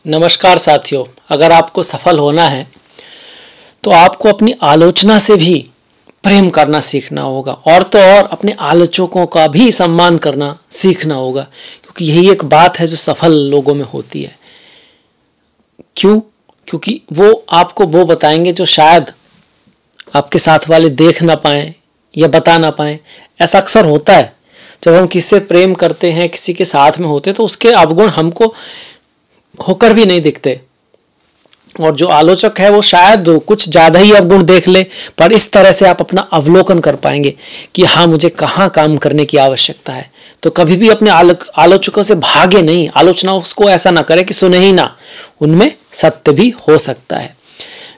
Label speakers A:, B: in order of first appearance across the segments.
A: नमस्कार साथियों, अगर आपको सफल होना है तो आपको अपनी आलोचना से भी प्रेम करना सीखना होगा और तो और अपने आलोचकों का भी सम्मान करना सीखना होगा, क्योंकि यही एक बात है जो सफल लोगों में होती है। क्यों? क्योंकि वो आपको वो बताएंगे जो शायद आपके साथ वाले देख ना पाए या बता ना पाए। ऐसा अक्सर होता है जब हम किसी से प्रेम करते हैं, किसी के साथ में होते तो उसके अवगुण हमको होकर भी नहीं दिखते, और जो आलोचक है वो शायद कुछ ज़्यादा ही अवगुण देख ले, पर इस तरह से आप अपना अवलोकन कर पाएंगे कि हाँ, मुझे कहाँ काम करने की आवश्यकता है। तो कभी भी अपने आलोचकों से भागे नहीं, आलोचना उसको ऐसा ना करे कि सुने ही ना, उनमें सत्य भी हो सकता है।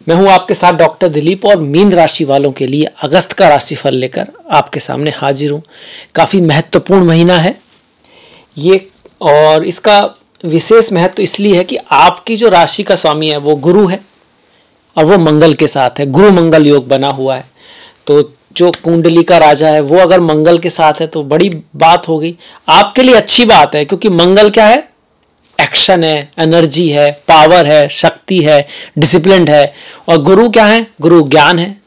A: मैं हूँ आपके साथ डॉक्टर दिलीप, और मीन राशि वालों के लिए अगस्त का राशिफल लेकर आपके सामने हाजिर हूँ। काफ़ी महत्वपूर्ण महीना है ये, और इसका विशेष महत्व इसलिए है कि आपकी जो राशि का स्वामी है वो गुरु है और वो मंगल के साथ है। गुरु मंगल योग बना हुआ है, तो जो कुंडली का राजा है वो अगर मंगल के साथ है तो बड़ी बात हो गई, आपके लिए अच्छी बात है। क्योंकि मंगल क्या है? एक्शन है, एनर्जी है, पावर है, शक्ति है, डिसिप्लिन है। और गुरु क्या है? गुरु ज्ञान है,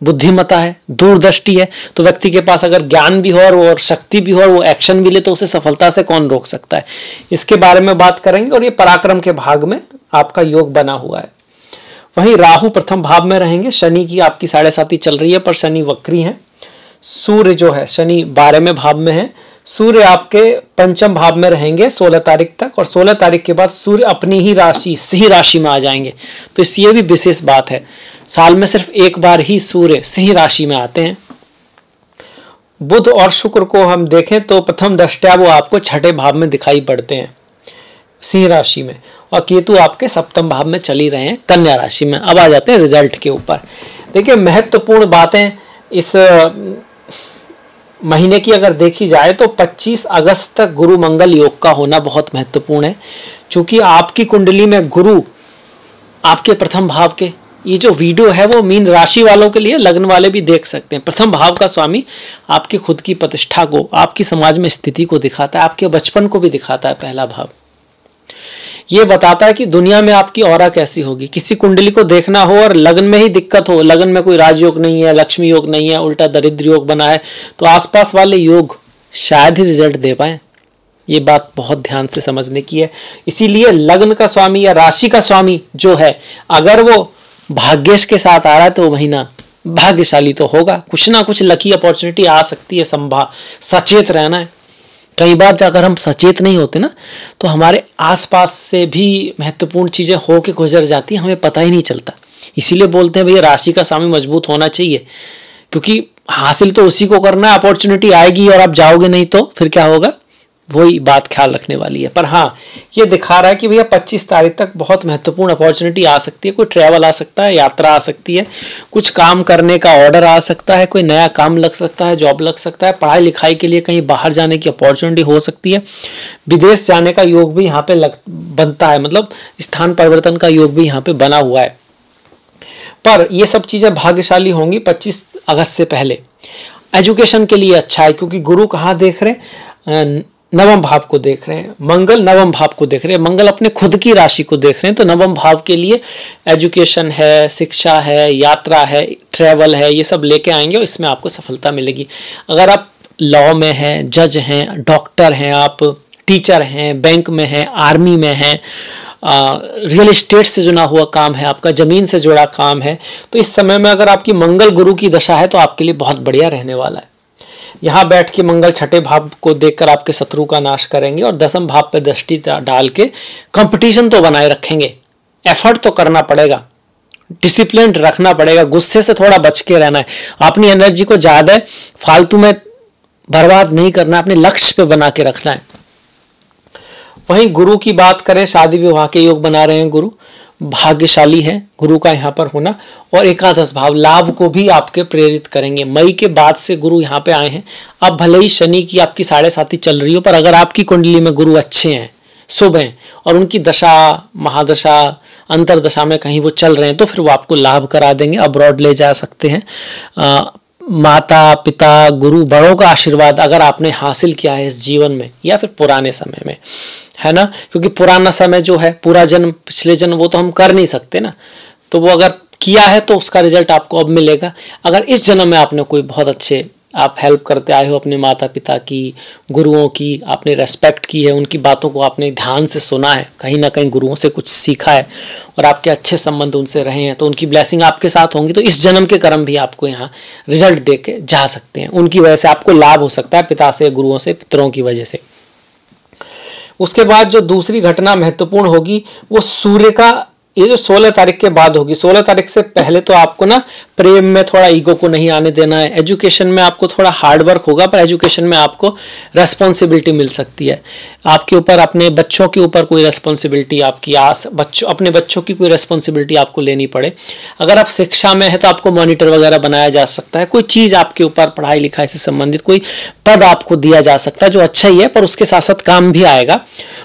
A: बुद्धिमता है, दूरदृष्टि है। तो व्यक्ति के पास अगर ज्ञान भी हो और शक्ति भी हो और वो एक्शन भी ले तो उसे सफलता से कौन रोक सकता है? इसके बारे में बात करेंगे। और ये पराक्रम के भाग में आपका योग बना हुआ है। वहीं राहु प्रथम भाव में रहेंगे। शनि की आपकी 7.5 चल रही है, पर शनि वक्री है। सूर्य जो है, शनि 12वें भाव में है। सूर्य आपके पंचम भाव में रहेंगे 16 तारीख तक, और 16 तारीख के बाद सूर्य अपनी ही राशि, सिंह राशि में आ जाएंगे। तो ये भी विशेष बात है, साल में सिर्फ एक बार ही सूर्य सिंह राशि में आते हैं। बुध और शुक्र को हम देखें तो प्रथम दृष्टया वो आपको 6ठे भाव में दिखाई पड़ते हैं, सिंह राशि में। और केतु आपके सप्तम भाव में चल ही रहे हैं, कन्या राशि में। अब आ जाते हैं रिजल्ट के ऊपर। देखिए, महत्वपूर्ण बातें इस महीने की अगर देखी जाए तो 25 अगस्त तक गुरु मंगल योग का होना बहुत महत्वपूर्ण है। चूंकि आपकी कुंडली में गुरु आपके प्रथम भाव के, ये जो वीडियो है वो मीन राशि वालों के लिए, लग्न वाले भी देख सकते हैं। प्रथम भाव का स्वामी आपकी खुद की प्रतिष्ठा को, आपकी समाज में स्थिति को दिखाता है, आपके बचपन को भी दिखाता है। पहला भाव ये बताता है कि दुनिया में आपकी ऑरा कैसी होगी। किसी कुंडली को देखना हो और लगन में ही दिक्कत हो, लगन में कोई राजयोग नहीं है, लक्ष्मी योग नहीं है, उल्टा दरिद्र योग बना है, तो आसपास वाले योग शायद ही रिजल्ट दे पाए। ये बात बहुत ध्यान से समझने की है। इसीलिए लग्न का स्वामी या राशि का स्वामी जो है, अगर वो भाग्येश के साथ आ रहा है तो महीना भाग्यशाली तो होगा। कुछ ना कुछ लकी अपॉर्चुनिटी आ सकती है। सचेत रहना है। कई बार अगर हम सचेत नहीं होते ना तो हमारे आसपास से भी महत्वपूर्ण चीजें हो के गुजर जाती हैं, हमें पता ही नहीं चलता। इसीलिए बोलते हैं भैया, राशि का स्वामी मजबूत होना चाहिए, क्योंकि हासिल तो उसी को करना है। अपॉर्चुनिटी आएगी और आप जाओगे नहीं तो फिर क्या होगा, वही बात ख्याल रखने वाली है। पर हाँ, ये दिखा रहा है कि भैया 25 तारीख तक बहुत महत्वपूर्ण अपॉर्चुनिटी आ सकती है। कोई ट्रैवल आ सकता है, यात्रा आ सकती है, कुछ काम करने का ऑर्डर आ सकता है, कोई नया काम लग सकता है, जॉब लग सकता है, पढ़ाई लिखाई के लिए कहीं बाहर जाने की अपॉर्चुनिटी हो सकती है, विदेश जाने का योग भी यहाँ पे बनता है, मतलब स्थान परिवर्तन का योग भी यहाँ पे बना हुआ है। पर ये सब चीजें भाग्यशाली होंगी 25 अगस्त से पहले। एजुकेशन के लिए अच्छा है, क्योंकि गुरु कहाँ देख रहे हैं? नवम भाव को देख रहे हैं। मंगल नवम भाव को देख रहे हैं। मंगल अपने खुद की राशि को देख रहे हैं। तो नवम भाव के लिए एजुकेशन है, शिक्षा है, यात्रा है, ट्रैवल है, ये सब लेके आएंगे और इसमें आपको सफलता मिलेगी। अगर आप लॉ में हैं, जज हैं, डॉक्टर हैं, आप टीचर हैं, बैंक में हैं, आर्मी में हैं, रियल एस्टेट से जुड़ा हुआ काम है आपका, जमीन से जुड़ा काम है, तो इस समय में अगर आपकी मंगल गुरु की दशा है तो आपके लिए बहुत बढ़िया रहने वाला है। यहाँ बैठ के मंगल 6ठे भाव को देखकर आपके शत्रु का नाश करेंगे और 10वें भाव पर दृष्टि डाल के कंपटीशन तो बनाए रखेंगे। एफर्ट तो करना पड़ेगा, डिसिप्लिन रखना पड़ेगा, गुस्से से थोड़ा बच के रहना है। अपनी एनर्जी को ज्यादा फालतू में बर्बाद नहीं करना, अपने लक्ष्य पे बना के रखना है। वहीं गुरु की बात करें, शादी विवाह के योग बना रहे हैं गुरु, भाग्यशाली है गुरु का यहाँ पर होना। और एकादश भाव लाभ को भी आपके प्रेरित करेंगे। मई के बाद से गुरु यहाँ पे आए हैं। अब भले ही शनि की आपकी 7.5 चल रही हो, पर अगर आपकी कुंडली में गुरु अच्छे हैं, शुभ हैं, और उनकी दशा, महादशा, अंतरदशा में कहीं वो चल रहे हैं तो फिर वो आपको लाभ करा देंगे। अब्रॉड ले जा सकते हैं, माता पिता गुरु बड़ों का आशीर्वाद अगर आपने हासिल किया है इस जीवन में या फिर पुराने समय में, है ना, क्योंकि पुराना समय जो है, पूरा जन्म पिछले जन्म वो तो हम कर नहीं सकते ना, तो वो अगर किया है तो उसका रिजल्ट आपको अब मिलेगा। अगर इस जन्म में आपने कोई बहुत अच्छे आप हेल्प करते आए हो अपने माता पिता की, गुरुओं की, आपने रेस्पेक्ट की है, उनकी बातों को आपने ध्यान से सुना है, कहीं ना कहीं गुरुओं से कुछ सीखा है और आपके अच्छे संबंध उनसे रहे हैं, तो उनकी ब्लेसिंग आपके साथ होंगी, तो इस जन्म के कर्म भी आपको यहाँ रिजल्ट दे के जा सकते हैं। उनकी वजह से आपको लाभ हो सकता है, पिता से, गुरुओं से, पितरों की वजह से। उसके बाद जो दूसरी घटना महत्वपूर्ण होगी वो सूर्य का, ये जो 16 तारीख के बाद होगी। 16 तारीख से पहले तो आपको ना प्रेम में थोड़ा ईगो को नहीं आने देना है। एजुकेशन में आपको थोड़ा हार्ड वर्क होगा, पर एजुकेशन में आपको रेस्पॉन्सिबिलिटी मिल सकती है। आपके ऊपर, अपने बच्चों के ऊपर कोई रेस्पॉन्सिबिलिटी आपकी अपने बच्चों की कोई रेस्पॉन्सिबिलिटी आपको लेनी पड़े। अगर आप शिक्षा में है तो आपको मॉनिटर वगैरह बनाया जा सकता है। कोई चीज़ आपके ऊपर पढ़ाई लिखाई से संबंधित कोई पद आपको दिया जा सकता है, जो अच्छा ही है, पर उसके साथ साथ काम भी आएगा।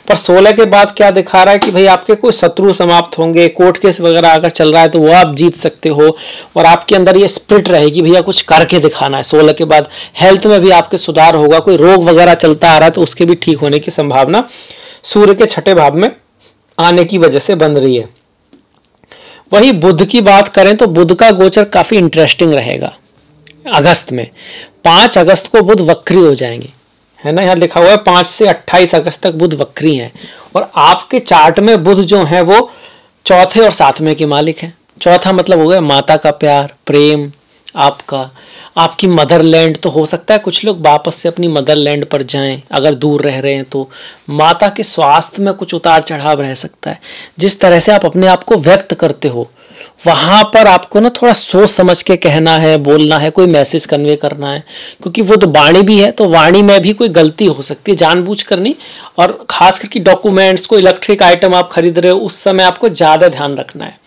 A: पर 16 के बाद क्या दिखा रहा है कि भाई आपके कोई शत्रु समाप्त होंगे, कोर्ट केस वगैरह अगर चल रहा है तो वो आप जीत सकते हो, और आपके अंदर ये स्पिरिट रहेगी भैया कुछ करके दिखाना है। 16 के बाद हेल्थ में भी आपके सुधार होगा। कोई रोग वगैरह चलता आ रहा है तो उसके भी ठीक होने की संभावना सूर्य के 6ठे भाव में आने की वजह से बन रही है। वही बुध की बात करें तो बुध का गोचर काफी इंटरेस्टिंग रहेगा अगस्त में। 5 अगस्त को बुध वक्री हो जाएंगे, है ना, यहाँ लिखा हुआ है 5 से 28 अगस्त तक बुध वक्री हैं। और आपके चार्ट में बुध जो है वो चौथे और 7वें के मालिक हैं। चौथा मतलब हो गया माता का प्यार, प्रेम, आपकी मदरलैंड। तो हो सकता है कुछ लोग वापस से अपनी मदरलैंड पर जाएं, अगर दूर रह रहे हैं तो माता के स्वास्थ्य में कुछ उतार चढ़ाव रह सकता है। जिस तरह से आप अपने आप को व्यक्त करते हो वहां पर आपको ना थोड़ा सोच समझ के कहना है, बोलना है, कोई मैसेज कन्वे करना है, क्योंकि वो तो वाणी भी है, तो वाणी में भी कोई गलती हो सकती है, जानबूझ कर नहीं। और खास करके डॉक्यूमेंट्स, कोई इलेक्ट्रिक आइटम आप खरीद रहे हो उस समय आपको ज्यादा ध्यान रखना है,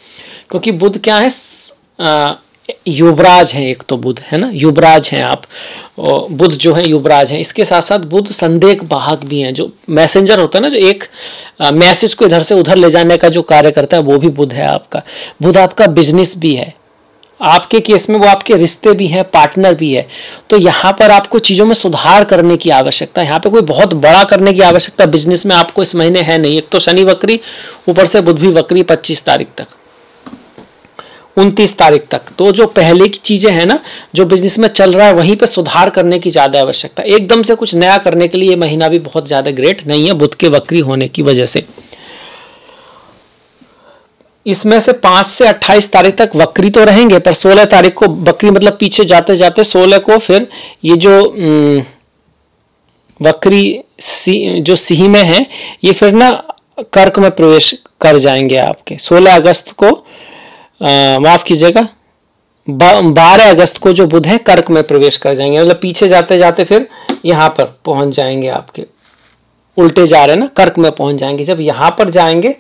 A: क्योंकि बुध क्या है, युवराज है। एक तो बुध है ना, युवराज हैं आप, बुध जो है युवराज हैं। इसके साथ साथ बुध संदेश वाहक भी हैं, जो मैसेंजर होता है ना, जो एक मैसेज को इधर से उधर ले जाने का जो कार्य करता है, वो भी बुध है आपका। बुध आपका बिजनेस भी है, आपके केस में वो आपके रिश्ते भी हैं, पार्टनर भी है। तो यहाँ पर आपको चीज़ों में सुधार करने की आवश्यकता है। यहाँ पे कोई बहुत बड़ा करने की आवश्यकता बिजनेस में आपको इस महीने है नहीं। एक तो शनि वक्री, ऊपर से बुध भी वक्री 25 तारीख तक, 29 तारीख तक। तो जो पहले की चीजें हैं ना, जो बिजनेस में चल रहा है, वहीं पे सुधार करने की ज्यादा आवश्यकता है। एकदम से कुछ नया करने के लिए ये महीना भी बहुत ज्यादा ग्रेट नहीं है, बुध के वक्री होने की वजह से। इसमें से 5 से 28 तारीख तक वक्री तो रहेंगे, पर 16 तारीख को वक्री मतलब पीछे जाते जाते 16 को फिर ये जो वक्री जो सिंह में है, ये फिर ना कर्क में प्रवेश कर जाएंगे आपके। 16 अगस्त को माफ कीजिएगा, 12 अगस्त को जो बुध है कर्क में प्रवेश कर जाएंगे, मतलब पीछे जाते जाते फिर यहाँ पर पहुंच जाएंगे, आपके उल्टे जा रहे हैं ना, कर्क में पहुंच जाएंगे। जब यहाँ पर जाएंगे,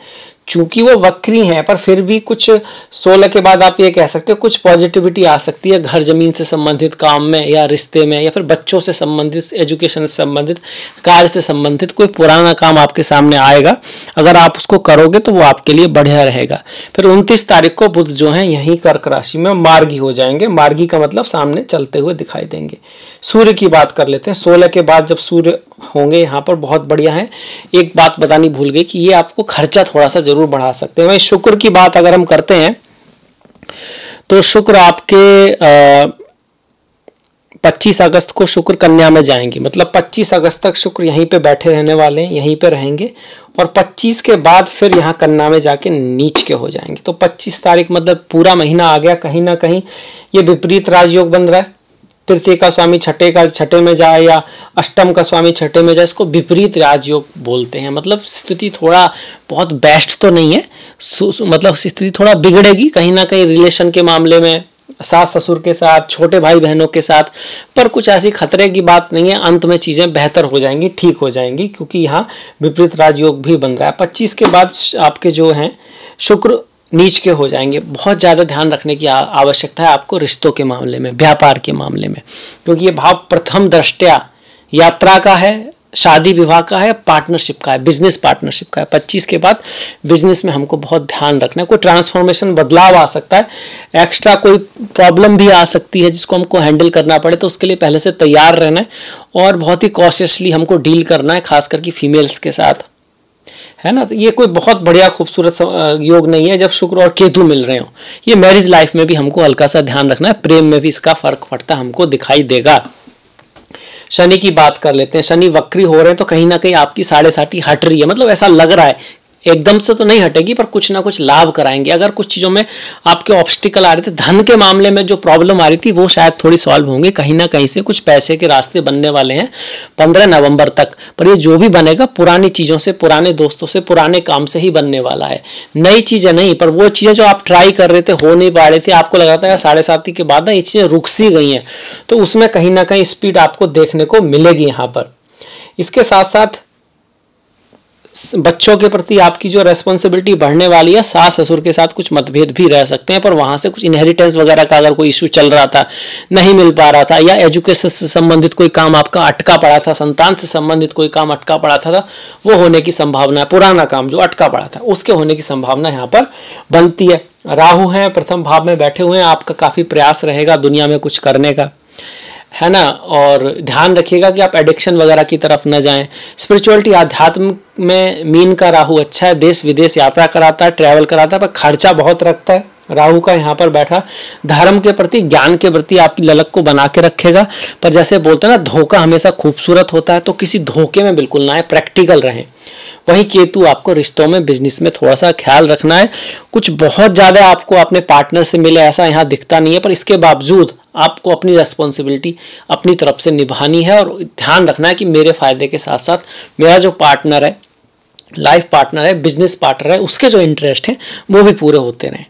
A: चूंकि वो वक्री हैं, पर फिर भी कुछ 16 के बाद आप ये कह सकते हो कुछ पॉजिटिविटी आ सकती है घर जमीन से संबंधित काम में, या रिश्ते में, या फिर बच्चों से संबंधित, एजुकेशन से संबंधित, कार्य से संबंधित कोई पुराना काम आपके सामने आएगा। अगर आप उसको करोगे तो वो आपके लिए बढ़िया रहेगा। फिर 29 तारीख को बुध जो है यहीं कर्क राशि में मार्गी हो जाएंगे। मार्गी का मतलब सामने चलते हुए दिखाई देंगे। सूर्य की बात कर लेते हैं। 16 के बाद जब सूर्य होंगे यहाँ पर, बहुत बढ़िया है। एक बात बतानी भूल गई कि ये आपको खर्चा थोड़ा सा जरूर बढ़ा सकते हैं। वहीं शुक्र की बात अगर हम करते हैं तो शुक्र आपके 25 अगस्त को शुक्र कन्या में जाएंगे, मतलब 25 अगस्त तक शुक्र यहीं पे बैठे रहने वाले हैं, यहीं पे रहेंगे। और 25 के बाद फिर यहाँ कन्या में जाके नीच के हो जाएंगे। तो 25 तारीख मतलब पूरा महीना आ गया, कहीं ना कहीं ये विपरीत राजयोग बन रहा है। तृतीय का स्वामी छठे में जाए, या अष्टम का स्वामी छठे में जाए, इसको विपरीत राजयोग बोलते हैं। मतलब स्थिति थोड़ा बहुत बेस्ट तो नहीं है, मतलब स्थिति थोड़ा बिगड़ेगी कहीं ना कहीं रिलेशन के मामले में, सास ससुर के साथ, छोटे भाई बहनों के साथ, पर कुछ ऐसी खतरे की बात नहीं है। अंत में चीजें बेहतर हो जाएंगी, ठीक हो जाएंगी, क्योंकि यहाँ विपरीत राजयोग भी बन रहा है। 25 के बाद आपके जो हैं शुक्र नीच के हो जाएंगे। बहुत ज़्यादा ध्यान रखने की आवश्यकता है आपको रिश्तों के मामले में, व्यापार के मामले में, क्योंकि ये भाव प्रथम दृष्टया यात्रा का है, शादी विवाह का है, पार्टनरशिप का है, बिजनेस पार्टनरशिप का है। 25 के बाद बिजनेस में हमको बहुत ध्यान रखना है। कोई ट्रांसफॉर्मेशन, बदलाव आ सकता है, एक्स्ट्रा कोई प्रॉब्लम भी आ सकती है जिसको हमको हैंडल करना पड़े, तो उसके लिए पहले से तैयार रहना है और बहुत ही कॉशियसली हमको डील करना है, खास करके फीमेल्स के साथ, है ना। तो ये कोई बहुत बढ़िया खूबसूरत योग नहीं है जब शुक्र और केतु मिल रहे हो। ये मैरिज लाइफ में भी हमको हल्का सा ध्यान रखना है, प्रेम में भी इसका फर्क पड़ता हमको दिखाई देगा। शनि की बात कर लेते हैं। शनि वक्री हो रहे हैं तो कहीं ना कहीं आपकी साढ़े साथी हट रही है, मतलब ऐसा लग रहा है, एकदम से तो नहीं हटेगी पर कुछ ना कुछ लाभ कराएंगे। अगर कुछ चीज़ों में आपके ऑब्स्टिकल आ रहे थे, धन के मामले में जो प्रॉब्लम आ रही थी वो शायद थोड़ी सॉल्व होंगे, कहीं ना कहीं से कुछ पैसे के रास्ते बनने वाले हैं 15 नवंबर तक। पर ये जो भी बनेगा पुरानी चीज़ों से, पुराने दोस्तों से, पुराने काम से ही बनने वाला है, नई चीज़ें नहीं। पर वो चीज़ें जो आप ट्राई कर रहे थे, हो नहीं पा रहे थे, आपको लगा था साढ़े साथी के बाद ना ये चीज़ें रुक सी गई हैं, तो उसमें कहीं ना कहीं स्पीड आपको देखने को मिलेगी यहाँ पर। इसके साथ साथ बच्चों के प्रति आपकी जो रेस्पॉन्सिबिलिटी बढ़ने वाली है, सास ससुर के साथ कुछ मतभेद भी रह सकते हैं, पर वहां से कुछ इनहेरिटेंस वगैरह का अगर कोई इशू चल रहा था, नहीं मिल पा रहा था, या एजुकेशन से संबंधित कोई काम आपका अटका पड़ा था, संतान से संबंधित कोई काम अटका पड़ा था, वो होने की संभावना है। पुराना काम जो अटका पड़ा था उसके होने की संभावना यहाँ पर बनती है। राहु है, प्रथम भाव में बैठे हुए हैं, आपका काफी प्रयास रहेगा दुनिया में कुछ करने का, है ना। और ध्यान रखिएगा कि आप एडिक्शन वगैरह की तरफ न जाएं। स्पिरिचुअलिटी, आध्यात्म में मीन का राहु अच्छा है, देश विदेश यात्रा कराता है, ट्रैवल कराता है, पर खर्चा बहुत रखता है। राहु का यहाँ पर बैठा धर्म के प्रति, ज्ञान के प्रति आपकी ललक को बना के रखेगा। पर जैसे बोलते हैं ना, धोखा हमेशा खूबसूरत होता है, तो किसी धोखे में बिल्कुल ना आए, प्रैक्टिकल रहें। वहीं केतु, आपको रिश्तों में, बिजनेस में थोड़ा सा ख्याल रखना है। कुछ बहुत ज़्यादा आपको अपने पार्टनर से मिले ऐसा यहाँ दिखता नहीं है, पर इसके बावजूद आपको अपनी रेस्पॉन्सिबिलिटी अपनी तरफ से निभानी है और ध्यान रखना है कि मेरे फायदे के साथ साथ मेरा जो पार्टनर है, लाइफ पार्टनर है, बिजनेस पार्टनर है, उसके जो इंटरेस्ट हैं वो भी पूरे होते रहें,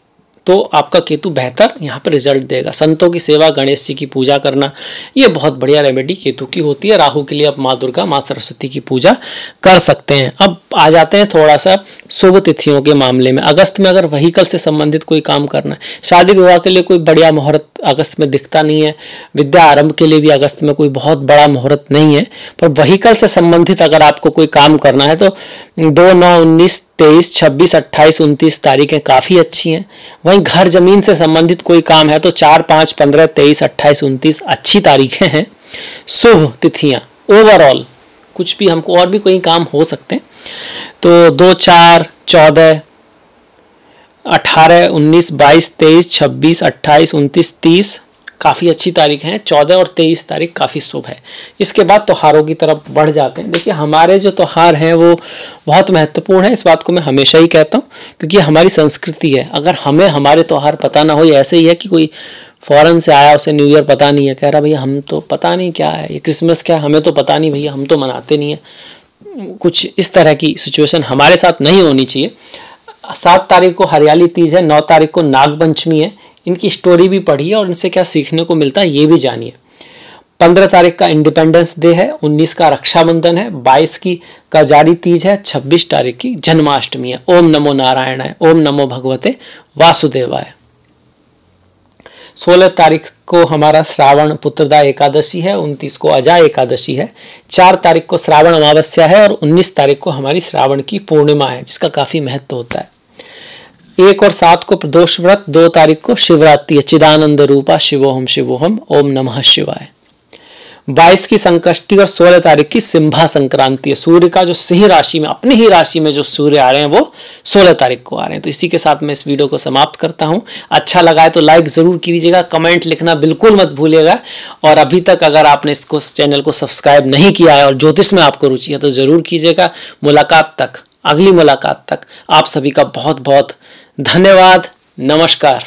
A: तो आपका केतु बेहतर यहाँ पर रिजल्ट देगा। संतों की सेवा, गणेश जी की पूजा करना, ये बहुत बढ़िया रेमेडी केतु की होती है। राहु के लिए आप माँ दुर्गा, माँ सरस्वती की पूजा कर सकते हैं। अब आ जाते हैं थोड़ा सा शुभ तिथियों के मामले में। अगस्त में अगर व्हीकल से संबंधित कोई काम करना है, शादी विवाह के लिए कोई बढ़िया मुहूर्त अगस्त में दिखता नहीं है, विद्या आरंभ के लिए भी अगस्त में कोई बहुत बड़ा मुहूर्त नहीं है, पर व्हीकल से संबंधित अगर आपको कोई काम करना है तो 2, 9, 19, 23, 26, 28, 29 तारीखें काफ़ी अच्छी हैं। वहीं घर जमीन से संबंधित कोई काम है तो 4, 5, 15, 23, 28, 29 अच्छी तारीखें हैं। शुभ तिथियां ओवरऑल, कुछ भी हमको और भी कोई काम हो सकते हैं, तो 2, 4, 14, 18, 19, 22, 23, 26, 28, 29, 30 काफ़ी अच्छी तारीख हैं। 14 और 23 तारीख काफ़ी शुभ है। इसके बाद त्योहारों की तरफ बढ़ जाते हैं। देखिए, हमारे जो त्योहार हैं वो बहुत महत्वपूर्ण है, इस बात को मैं हमेशा ही कहता हूँ, क्योंकि हमारी संस्कृति है। अगर हमें हमारे त्योहार पता ना हो, ऐसे ही है कि कोई फॉरेन से आया, उसे न्यू ईयर पता नहीं है, कह रहा भैया हम तो पता नहीं क्या है, ये क्रिसमस क्या है, हमें तो पता नहीं भैया, हम तो मनाते नहीं है। कुछ इस तरह की सिचुएशन हमारे साथ नहीं होनी चाहिए। 7 तारीख को हरियाली तीज है, 9 तारीख को नागपंचमी है। इनकी स्टोरी भी पढ़िए और इनसे क्या सीखने को मिलता है ये भी जानिए। 15 तारीख का इंडिपेंडेंस डे है, 19 का रक्षाबंधन है, 22 की कजारी तीज है, 26 तारीख की जन्माष्टमी है। ओम नमो नारायणाय, ओम नमो भगवते वासुदेवाय। 16 तारीख को हमारा श्रावण पुत्रदा एकादशी है, 29 को अजा एकादशी है, 4 तारीख को श्रावण अमावस्या है और 19 तारीख को हमारी श्रावण की पूर्णिमा है, जिसका काफी महत्व होता है। 1 और 7 को प्रदोष व्रत, 2 तारीख को शिवरात्रि है, चिदानंद रूपा शिवोहम शिवोहम ओम नमः शिवाय। 22 की संकष्टी और 16 तारीख की सिंहा संक्रांति है। सूर्य का जो सिंह राशि में, अपनी ही राशि में जो सूर्य आ रहे हैं वो 16 तारीख को आ रहे हैं। तो इसी के साथ मैं इस वीडियो को समाप्त करता हूं। अच्छा लगा है तो लाइक जरूर कीजिएगा, कमेंट लिखना बिल्कुल मत भूलिएगा, और अभी तक अगर आपने इसको चैनल को सब्सक्राइब नहीं किया है और ज्योतिष में आपको रुचि है तो जरूर कीजिएगा। मुलाकात तक, अगली मुलाकात तक आप सभी का बहुत बहुत धन्यवाद। नमस्कार।